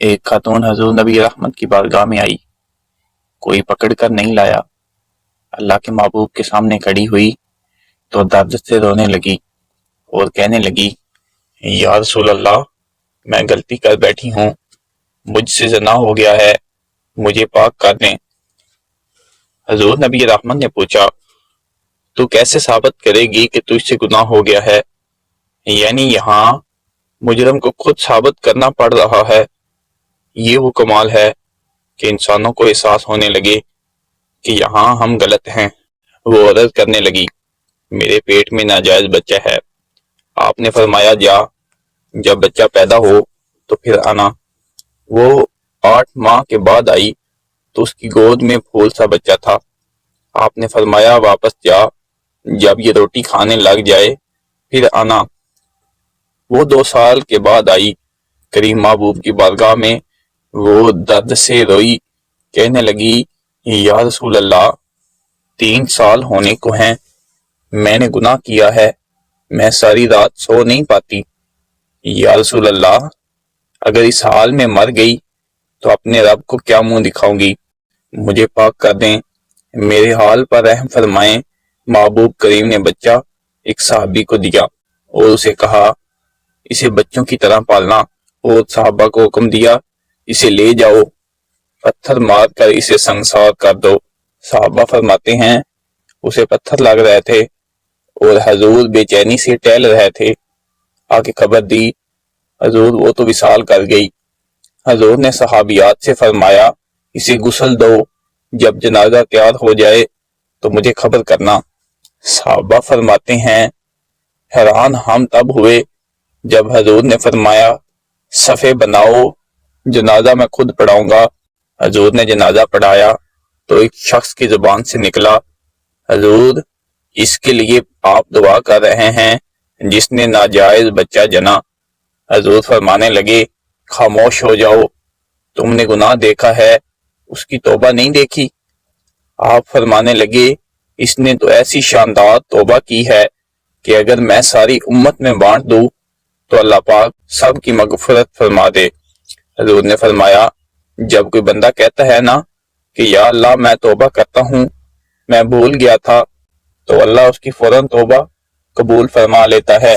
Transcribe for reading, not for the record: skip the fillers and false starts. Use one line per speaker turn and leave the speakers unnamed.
ایک खातून हजूर नबी रहमत की बारगाह में आई। कोई पकड़ कर नहीं लाया। अल्लाह के महबूब के सामने खड़ी हुई तो दर्द से रोने लगी और कहने लगी, या रसूल अल्लाह, मैं गलती कर बैठी हूँ, मुझसे ज़ना हो गया है, मुझे पाक कर दें। हजूर नबी रहमत ने पूछा, तू कैसे साबित करेगी कि तुझसे गुनाह हो गया है? यानी यहाँ मुजरम को खुद साबित करना पड़ रहा है। ये वो कमाल है कि इंसानों को एहसास होने लगे कि यहाँ हम गलत हैं। वो अर्ज करने लगी, मेरे पेट में नाजायज बच्चा है। आपने फरमाया, जा, जब बच्चा पैदा हो तो फिर आना। वो 8 माह के बाद आई तो उसकी गोद में फूल सा बच्चा था। आपने फरमाया, वापस जा, जब ये रोटी खाने लग जाए फिर आना। वो 2 साल के बाद आई। करीम महबूब की बारगाह में वो दर्द से रोई, कहने लगी, या रसूल अल्लाह, 3 साल होने को हैं, मैंने गुनाह किया है, मैं सारी रात सो नहीं पाती। या रसूल अल्लाह, अगर इस हाल में मर गई तो अपने रब को क्या मुंह दिखाऊंगी? मुझे पाक कर दें, मेरे हाल पर रहम फरमाएं। महबूब करीम ने बच्चा एक सहाबी को दिया और उसे कहा, इसे बच्चों की तरह पालना, और सहाबा को हुक्म दिया, इसे ले जाओ, पत्थर मार कर इसे संसार कर दो। सहाबा फरमाते हैं, उसे पत्थर लग रहे थे और हजूर बेचैनी से टहल रहे थे। आके खबर दी, हजूर वो तो विसाल कर गई। हजूर ने सहाबियात से फरमाया, इसे गुस्ल दो, जब जनाजा तैयार हो जाए तो मुझे खबर करना। सहाबा फरमाते हैं, हैरान हम तब हुए जब हजूर ने फरमाया, सफ़े बनाओ, जनाजा मैं खुद पढ़ाऊंगा। हजूर ने जनाजा पढ़ाया तो एक शख्स की जुबान से निकला, हजूर, इसके लिए आप दुआ कर रहे हैं जिसने नाजायज बच्चा जना। हजूर फरमाने लगे, खामोश हो जाओ, तुमने गुनाह देखा है, उसकी तौबा नहीं देखी? आप फरमाने लगे, इसने तो ऐसी शानदार तौबा की है कि अगर मैं सारी उम्मत में बांट दूं तो अल्लाह पाक सब की मगफरत फरमा दे। हजूर ने फरमाया, जब कोई बंदा कहता है ना कि या अल्लाह, मैं तौबा करता हूँ, मैं भूल गया था, तो अल्लाह उसकी फौरन तौबा कबूल फरमा लेता है।